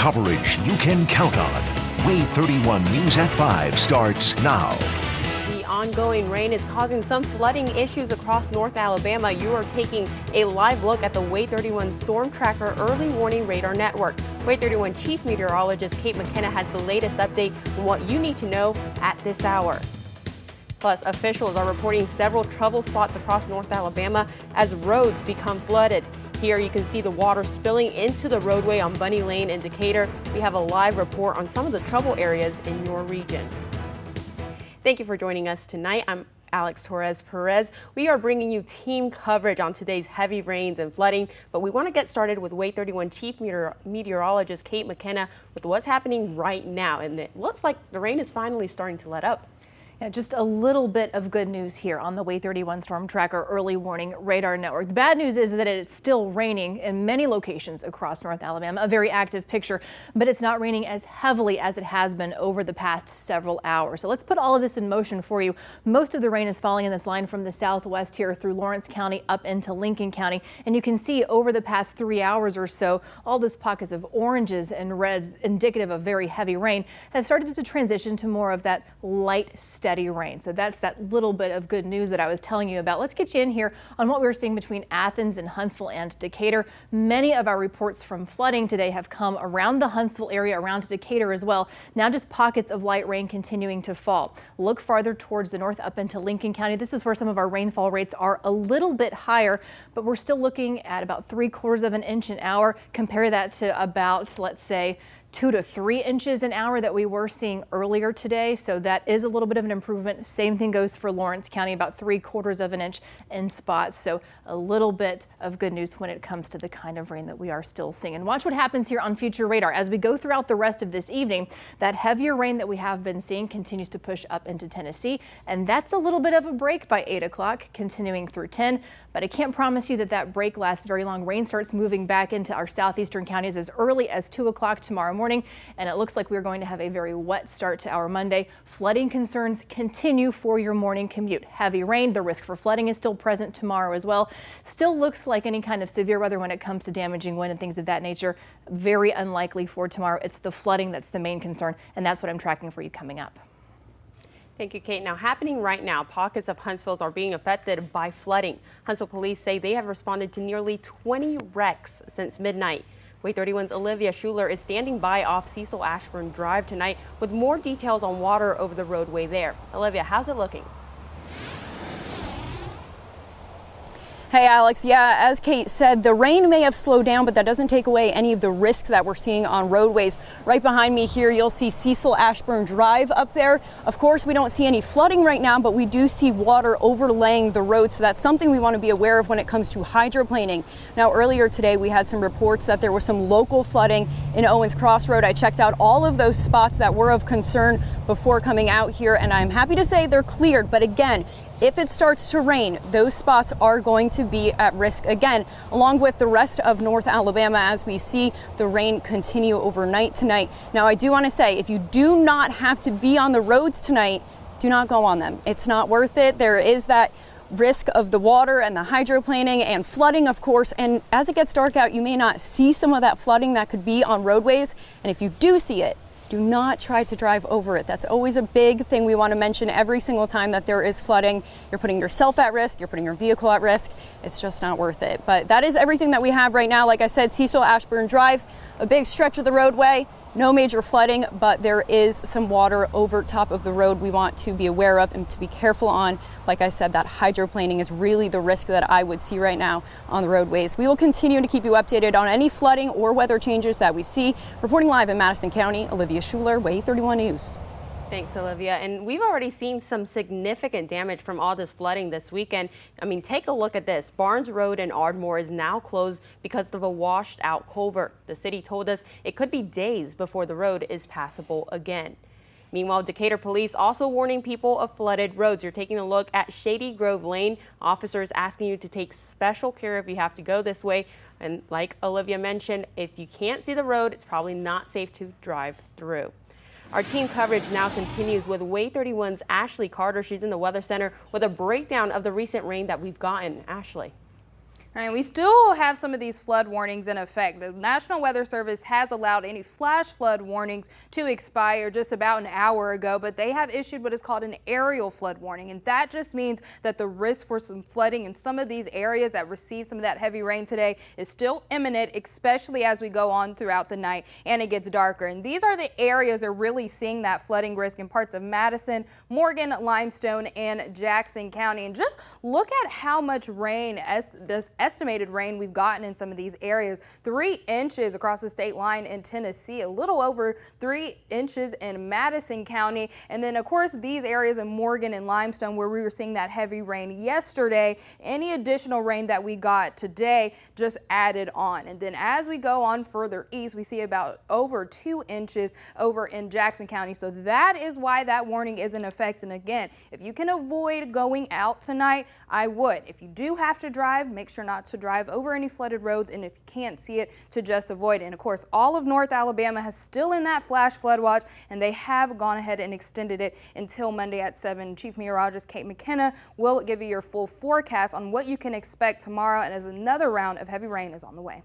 Coverage you can count on. Wave 31 News at 5 starts now. The ongoing rain is causing some flooding issues across North Alabama. You are taking a live look at the Wave 31 Storm Tracker Early Warning Radar Network. Wave 31 Chief Meteorologist Kate McKenna has the latest update on what you need to know at this hour. Plus, officials are reporting several trouble spots across North Alabama as roads become flooded. Here you can see the water spilling into the roadway on Bunny Lane in Decatur. We have a live report on some of the trouble areas in your region. Thank you for joining us tonight. I'm Alex Torres Perez. We are bringing you team coverage on today's heavy rains and flooding, but we want to get started with Wave 31 Chief Meteorologist Kate McKenna with what's happening right now. And it looks like the rain is finally starting to let up. Yeah, just a little bit of good news here on the Wave 31 Storm Tracker Early Warning Radar Network. The bad news is that it's still raining in many locations across North Alabama, a very active picture, but it's not raining as heavily as it has been over the past several hours. So let's put all of this in motion for you. Most of the rain is falling in this line from the southwest here through Lawrence County up into Lincoln County. And you can see over the past 3 hours or so, all those pockets of oranges and reds indicative of very heavy rain have started to transition to more of that light, steady rain. So that's that little bit of good news that I was telling you about. Let's get you in here on what we're seeing between Athens and Huntsville and Decatur. Many of our reports from flooding today have come around the Huntsville area, around Decatur as well. Now just pockets of light rain continuing to fall. Look farther towards the north up into Lincoln County. This is where some of our rainfall rates are a little bit higher, but we're still looking at about 3/4 of an inch an hour. Compare that to about, let's say, 2 to 3 inches an hour that we were seeing earlier today. So that is a little bit of an improvement. Same thing goes for Lawrence County, about 3/4 of an inch in spots. So a little bit of good news when it comes to the kind of rain that we are still seeing. And watch what happens here on future radar. As we go throughout the rest of this evening, that heavier rain that we have been seeing continues to push up into Tennessee. And that's a little bit of a break by 8 o'clock, continuing through 10. But I can't promise you that that break lasts very long. Rain starts moving back into our southeastern counties as early as 2 o'clock tomorrow morning. And it looks like we're going to have a very wet start to our Monday. Flooding concerns continue for your morning commute. Heavy rain, the risk for flooding is still present tomorrow as well. Still looks like any kind of severe weather when it comes to damaging wind and things of that nature. Very unlikely for tomorrow. It's the flooding that's the main concern, and that's what I'm tracking for you coming up. Thank you, Kate. Now, happening right now, pockets of Huntsville are being affected by flooding. Huntsville police say they have responded to nearly 20 wrecks since midnight. Wave 31's Olivia Schuler is standing by off Cecil Ashburn Drive tonight with more details on water over the roadway there. Olivia, how's it looking? Hey, Alex. Yeah, as Kate said, the rain may have slowed down, but that doesn't take away any of the risks that we're seeing on roadways. Right behind me here, you'll see Cecil Ashburn Drive up there. Of course, we don't see any flooding right now, but we do see water overlaying the road. So that's something we want to be aware of when it comes to hydroplaning. Now, earlier today, we had some reports that there was some local flooding in Owens Cross Road. I checked out all of those spots that were of concern before coming out here, and I'm happy to say they're cleared. But again, if it starts to rain, those spots are going to be at risk again, along with the rest of North Alabama as we see the rain continue overnight tonight. Now, I do want to say, if you do not have to be on the roads tonight, do not go on them. It's not worth it. There is that risk of the water and the hydroplaning and flooding, of course. And as it gets dark out, you may not see some of that flooding that could be on roadways. And if you do see it, do not try to drive over it. That's always a big thing we want to mention every single time that there is flooding. You're putting yourself at risk, you're putting your vehicle at risk. It's just not worth it. But that is everything that we have right now. Like I said, Cecil Ashburn Drive, a big stretch of the roadway. No major flooding, but there is some water over top of the road we want to be aware of and to be careful on. Like I said, that hydroplaning is really the risk that I would see right now on the roadways. We will continue to keep you updated on any flooding or weather changes that we see. Reporting live in Madison County, Olivia Schuler, Wave 31 News. Thanks, Olivia. And we've already seen some significant damage from all this flooding this weekend. I mean, take a look at this. Barnes Road in Ardmore is now closed because of a washed out culvert. The city told us it could be days before the road is passable again. Meanwhile, Decatur police also warning people of flooded roads. You're taking a look at Shady Grove Lane. Officers asking you to take special care if you have to go this way. And like Olivia mentioned, if you can't see the road, it's probably not safe to drive through. Our team coverage now continues with Wave 31's Ashley Carter. She's in the Weather Center with a breakdown of the recent rain that we've gotten. Ashley. All right, we still have some of these flood warnings in effect. The National Weather Service has allowed any flash flood warnings to expire just about an hour ago, but they have issued what is called an aerial flood warning. And that just means that the risk for some flooding in some of these areas that receive some of that heavy rain today is still imminent, especially as we go on throughout the night and it gets darker. And these are the areas that are really seeing that flooding risk in parts of Madison, Morgan, Limestone, and Jackson County. And just look at how much rain, this estimated rain we've gotten in some of these areas. 3 inches across the state line in Tennessee, a little over 3 inches in Madison County. And then of course these areas in Morgan and Limestone where we were seeing that heavy rain yesterday, any additional rain that we got today just added on. And then as we go on further east, we see about over 2 inches over in Jackson County. So that is why that warning is in effect. And again, if you can avoid going out tonight, I would. If you do have to drive, make sure not to drive over any flooded roads, and if you can't see it, to just avoid it. And of course, all of North Alabama has still in that flash flood watch, and they have gone ahead and extended it until Monday at 7. Chief Meteorologist Kate McKenna will give you your full forecast on what you can expect tomorrow, and as another round of heavy rain is on the way.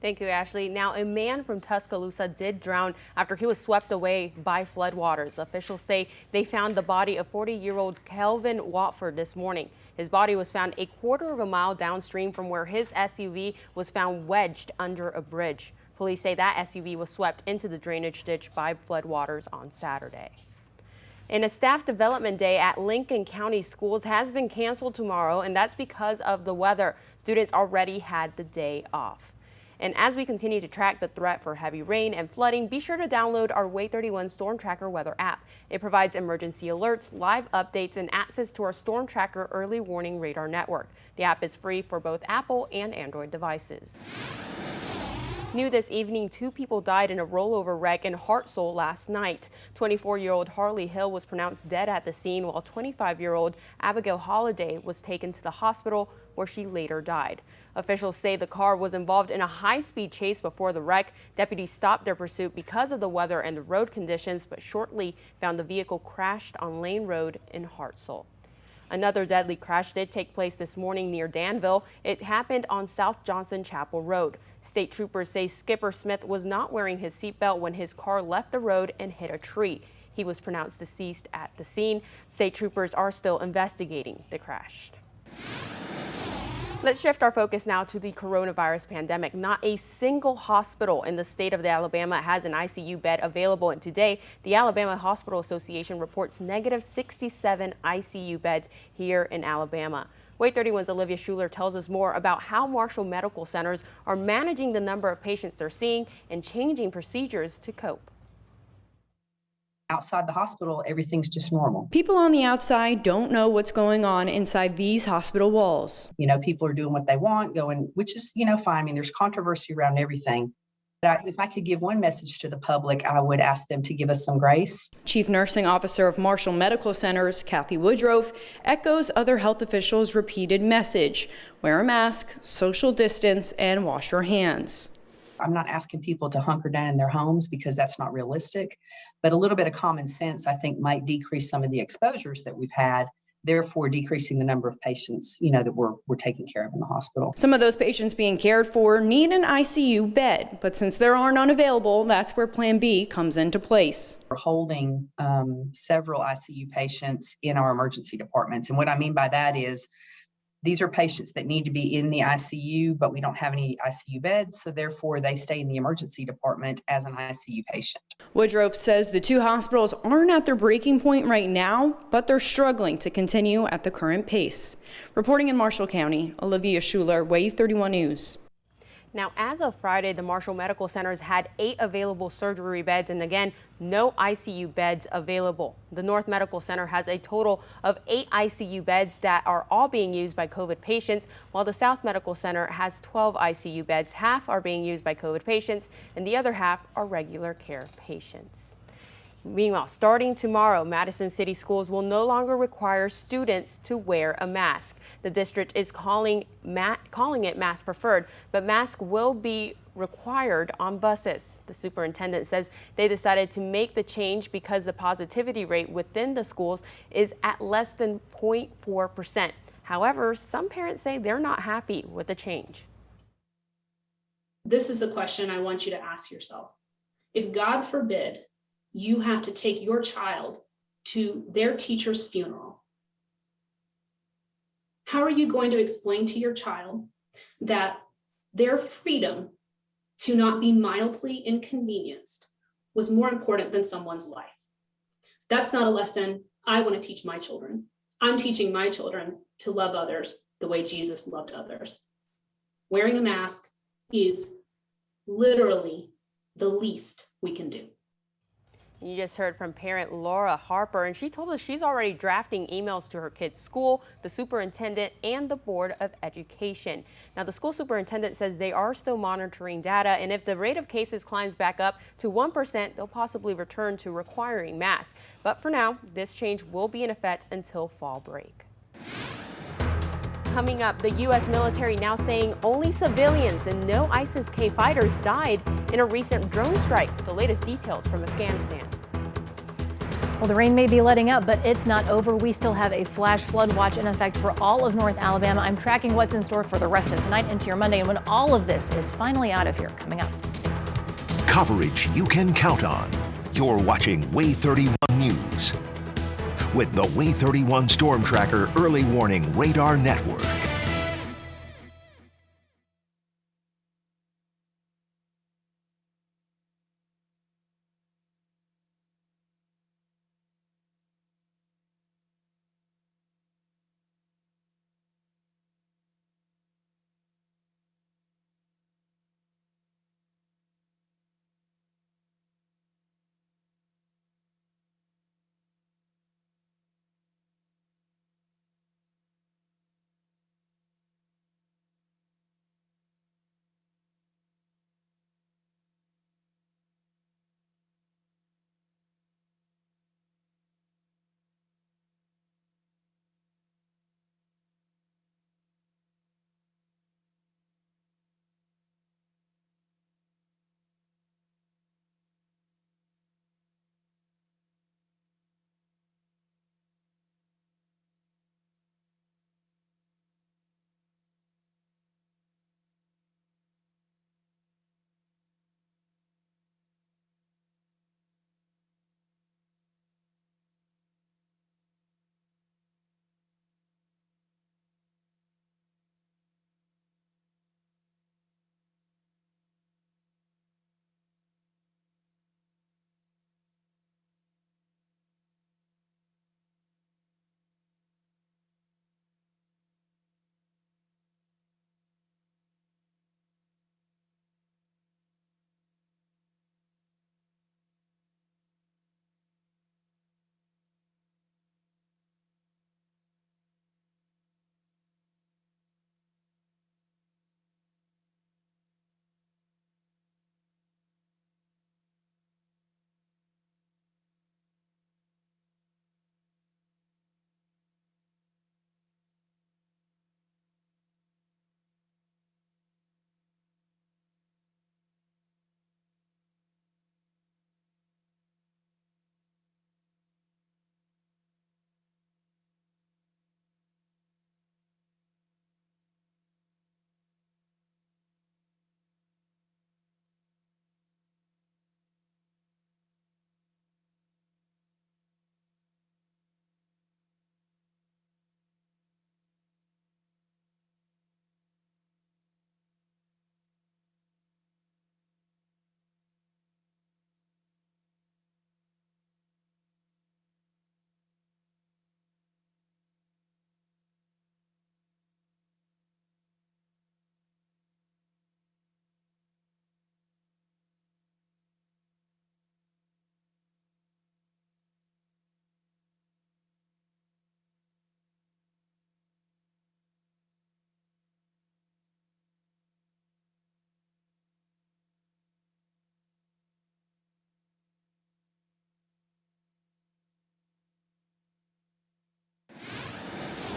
Thank you, Ashley. Now, a man from Tuscaloosa did drown after he was swept away by floodwaters. Officials say they found the body of 40-year-old Kelvin Watford this morning. His body was found a quarter of a mile downstream from where his SUV was found wedged under a bridge. Police say that SUV was swept into the drainage ditch by floodwaters on Saturday. And a staff development day at Lincoln County Schools has been canceled tomorrow, and that's because of the weather. Students already had the day off. And as we continue to track the threat for heavy rain and flooding, be sure to download our Way 31 Storm Tracker weather app. It provides emergency alerts, live updates, and access to our Storm Tracker early warning radar network. The app is free for both Apple and Android devices. New this evening, 2 people died in a rollover wreck in Hartselle last night. 24-year-old Harley Hill was pronounced dead at the scene, while 25-year-old Abigail Holliday was taken to the hospital where she later died. Officials say the car was involved in a high-speed chase before the wreck. Deputies stopped their pursuit because of the weather and the road conditions, but shortly found the vehicle crashed on Lane Road in Hartselle. Another deadly crash did take place this morning near Danville. It happened on South Johnson Chapel Road. State troopers say Skipper Smith was not wearing his seatbelt when his car left the road and hit a tree. He was pronounced deceased at the scene. State troopers are still investigating the crash. Let's shift our focus now to the coronavirus pandemic. Not a single hospital in the state of Alabama has an ICU bed available, and today the Alabama Hospital Association reports negative 67 ICU beds here in Alabama. Way 31's Olivia Schuler tells us more about how Marshall Medical Centers are managing the number of patients they're seeing and changing procedures to cope. Outside the hospital, everything's just normal. People on the outside don't know what's going on inside these hospital walls. You know, people are doing what they want, going, which is, fine. I mean, there's controversy around everything. But if I could give one message to the public, I would ask them to give us some grace. Chief Nursing Officer of Marshall Medical Centers, Kathy Woodruff, echoes other health officials' repeated message: wear a mask, social distance, and wash your hands. I'm not asking people to hunker down in their homes because that's not realistic, but a little bit of common sense, I think, might decrease some of the exposures that we've had, therefore decreasing the number of patients, that we're taking care of in the hospital. Some of those patients being cared for need an ICU bed, but since there are none available, that's where Plan B comes into place. We're holding several ICU patients in our emergency departments. And what I mean by that is these are patients that need to be in the ICU, but we don't have any ICU beds, so therefore they stay in the emergency department as an ICU patient. Woodruff says the 2 hospitals aren't at their breaking point right now, but they're struggling to continue at the current pace. Reporting in Marshall County, Olivia Schuler, Way 31 News. Now, as of Friday, the Marshall Medical Centers had 8 available surgery beds, and again, no ICU beds available. The North Medical Center has a total of 8 ICU beds that are all being used by COVID patients, while the South Medical Center has 12 ICU beds. Half are being used by COVID patients, and the other half are regular care patients. Meanwhile, starting tomorrow, Madison City Schools will no longer require students to wear a mask. The district is calling it mask preferred, but mask will be required on buses. The superintendent says they decided to make the change because the positivity rate within the schools is at less than 0.4%. However, some parents say they're not happy with the change. This is the question I want you to ask yourself. If God forbid you have to take your child to their teacher's funeral, how are you going to explain to your child that their freedom to not be mildly inconvenienced was more important than someone's life? That's not a lesson I want to teach my children. I'm teaching my children to love others the way Jesus loved others. Wearing a mask is literally the least we can do. You just heard from parent Laura Harper, and she told us she's already drafting emails to her kid's school, the superintendent, and the Board of Education. Now, the school superintendent says they are still monitoring data, and if the rate of cases climbs back up to 1%, they'll possibly return to requiring masks. But for now, this change will be in effect until fall break. Coming up, the U.S. military now saying only civilians and no ISIS-K fighters died in a recent drone strike. The latest details from Afghanistan. Well, the rain may be letting up, but it's not over. We still have a flash flood watch in effect for all of North Alabama. I'm tracking what's in store for the rest of tonight into your Monday, and when all of this is finally out of here, coming up. Coverage you can count on. You're watching Way 31 News with the Way 31 Storm Tracker Early Warning Radar Network.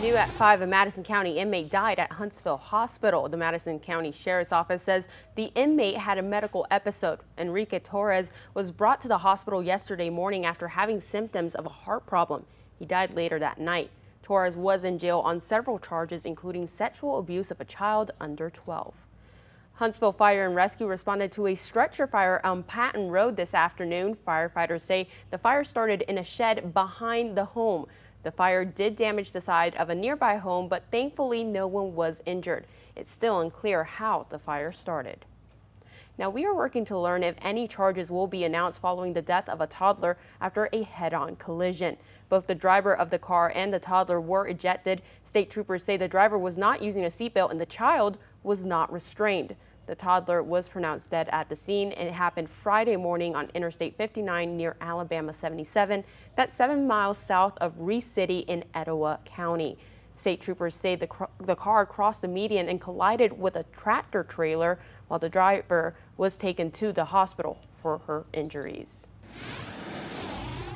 New at 5, a Madison County inmate died at Huntsville Hospital. The Madison County Sheriff's Office says the inmate had a medical episode. Enrique Torres was brought to the hospital yesterday morning after having symptoms of a heart problem. He died later that night. Torres was in jail on several charges, including sexual abuse of a child under 12. Huntsville Fire and Rescue responded to a structure fire on Patton Road this afternoon. Firefighters say the fire started in a shed behind the home. The fire did damage the side of a nearby home, but thankfully no one was injured. It's still unclear how the fire started. Now, we are working to learn if any charges will be announced following the death of a toddler after a head-on collision. Both the driver of the car and the toddler were ejected. State troopers say the driver was not using a seatbelt and the child was not restrained. The toddler was pronounced dead at the scene, and it happened Friday morning on Interstate 59 near Alabama 77. That's 7 miles south of Reese City in Etowah County. State troopers say the car crossed the median and collided with a tractor trailer while the driver was taken to the hospital for her injuries.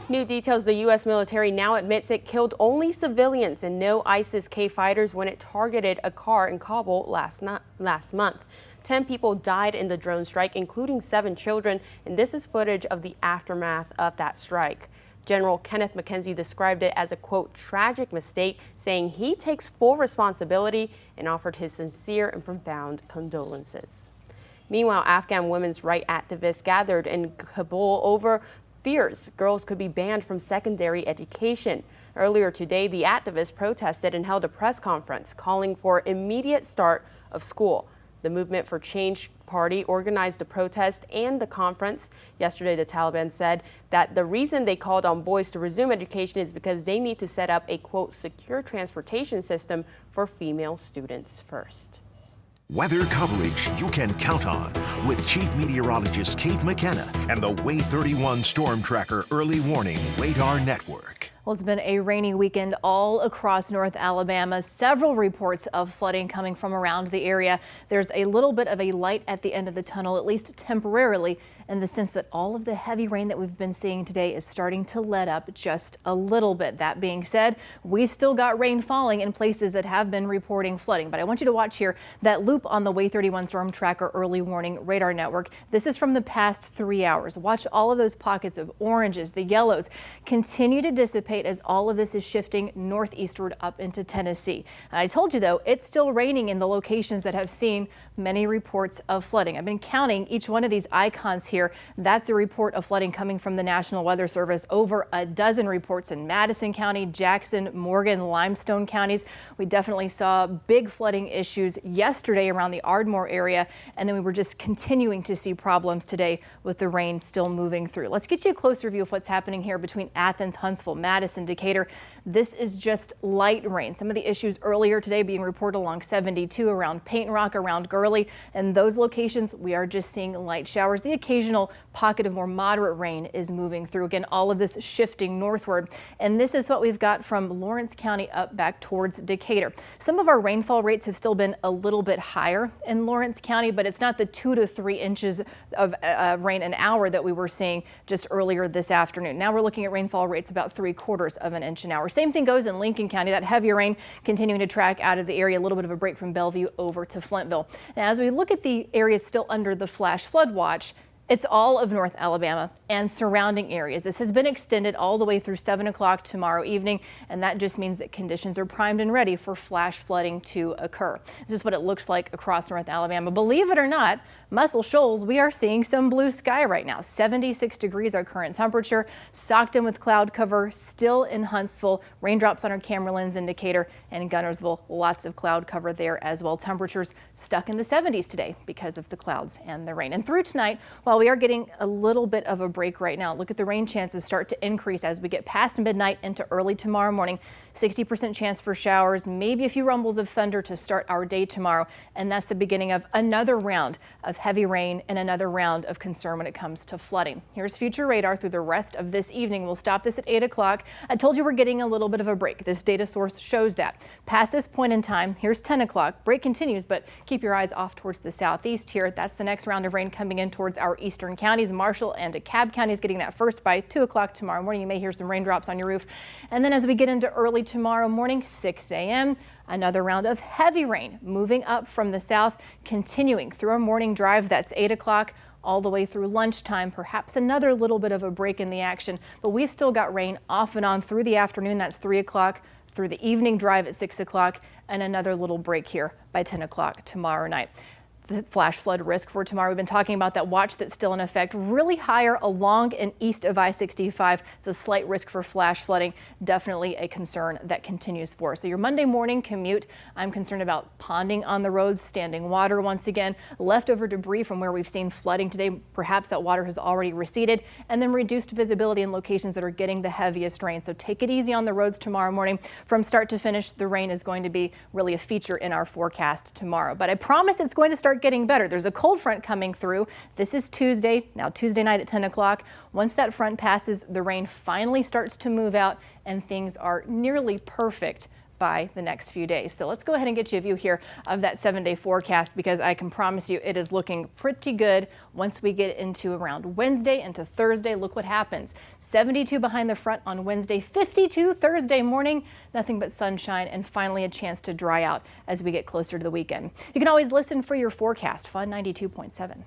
New details: the U.S. military now admits it killed only civilians and no ISIS-K fighters when it targeted a car in Kabul last month. 10 people died in the drone strike, including 7 children, and this is footage of the aftermath of that strike. General Kenneth McKenzie described it as a, quote, tragic mistake, saying he takes full responsibility and offered his sincere and profound condolences. Meanwhile, Afghan women's rights activists gathered in Kabul over fears girls could be banned from secondary education. Earlier today, the activists protested and held a press conference calling for immediate start of school. The Movement for Change Party organized the protest and the conference. Yesterday, the Taliban said that the reason they called on boys to resume education is because they need to set up a, quote, secure transportation system for female students first. Weather coverage you can count on with Chief Meteorologist Kate McKenna and the Way 31 Storm Tracker Early Warning Radar Network. Well, it's been a rainy weekend all across North Alabama. Several reports of flooding coming from around the area. There's a little bit of a light at the end of the tunnel, at least temporarily, in the sense that all of the heavy rain that we've been seeing today is starting to let up just a little bit. That being said, we still got rain falling in places that have been reporting flooding. But I want you to watch here that loop on the Way 31 Storm Tracker Early Warning Radar Network. This is from the past 3 hours. Watch all of those pockets of oranges, the yellows, continue to dissipate as all of this is shifting northeastward up into Tennessee. And I told you, though, it's still raining in the locations that have seen many reports of flooding. I've been counting each one of these icons here. That's a report of flooding coming from the National Weather Service. Over a dozen reports in Madison County, Jackson, Morgan, Limestone counties. We definitely saw big flooding issues yesterday around the Ardmore area, and then we were just continuing to see problems today with the rain still moving through. Let's get you a closer view of what's happening here between Athens, Huntsville, Madison, Decatur. This is just light rain. Some of the issues earlier today being reported along 72, around Paint Rock, around Gurley, and those locations we are just seeing light showers. The occasional pocket of more moderate rain is moving through. Again, all of this shifting northward, and this is what we've got from Lawrence County up back towards Decatur. Some of our rainfall rates have still been a little bit higher in Lawrence County, but it's not the 2 to 3 inches of rain an hour that we were seeing just earlier this afternoon. Now we're looking at rainfall rates about 3/4 of an inch an hour. Same thing goes in Lincoln County. That heavier rain continuing to track out of the area. A little bit of a break from Bellevue over to Flintville. Now, as we look at the areas still under the flash flood watch, it's all of North Alabama and surrounding areas. This has been extended all the way through 7 o'clock tomorrow evening, and that just means that conditions are primed and ready for flash flooding to occur. This is what it looks like across North Alabama. Believe it or not, Muscle Shoals, we are seeing some blue sky right now. 76 degrees our current temperature, socked in with cloud cover, still in Huntsville. Raindrops on our camera lens indicator, and in Gunnersville, lots of cloud cover there as well. Temperatures stuck in the 70s today because of the clouds and the rain. And through tonight, while we are getting a little bit of a break right now, look at the rain chances start to increase as we get past midnight into early tomorrow morning. 60% chance for showers, maybe a few rumbles of thunder to start our day tomorrow. And that's the beginning of another round of heavy rain and another round of concern when it comes to flooding. Here's future radar through the rest of this evening. We'll stop this at 8 o'clock. I told you we're getting a little bit of a break. This data source shows that. Past this point in time, here's 10 o'clock. Break continues, but keep your eyes off towards the southeast here. That's the next round of rain coming in towards our eastern counties. Marshall and DeKalb counties getting that first by 2 o'clock tomorrow morning. You may hear some raindrops on your roof. And then as we get into early tomorrow morning, 6 a.m., another round of heavy rain moving up from the south, continuing through our morning drive. That's 8 o'clock all the way through lunchtime. Perhaps another little bit of a break in the action, but we've still got rain off and on through the afternoon. That's 3 o'clock through the evening drive at 6 o'clock and another little break here by 10 o'clock tomorrow night. The flash flood risk for tomorrow. We've been talking about that watch that's still in effect, really higher along and east of I-65. It's a slight risk for flash flooding, definitely a concern that continues for us. So your Monday morning commute, I'm concerned about ponding on the roads, standing water once again, leftover debris from where we've seen flooding today. Perhaps that water has already receded, and then reduced visibility in locations that are getting the heaviest rain. So take it easy on the roads tomorrow morning. From start to finish, the rain is going to be really a feature in our forecast tomorrow. But I promise it's going to start getting better. There's a cold front coming through. This is Tuesday, now Tuesday night at 10 o'clock. Once that front passes, the rain finally starts to move out and things are nearly perfect by the next few days. So let's go ahead and get you a view here of that 7-day forecast, because I can promise you it is looking pretty good once we get into around Wednesday into Thursday. Look what happens. 72 behind the front on Wednesday, 52 Thursday morning, nothing but sunshine, and finally a chance to dry out as we get closer to the weekend. You can always listen for your forecast, Fun 92.7.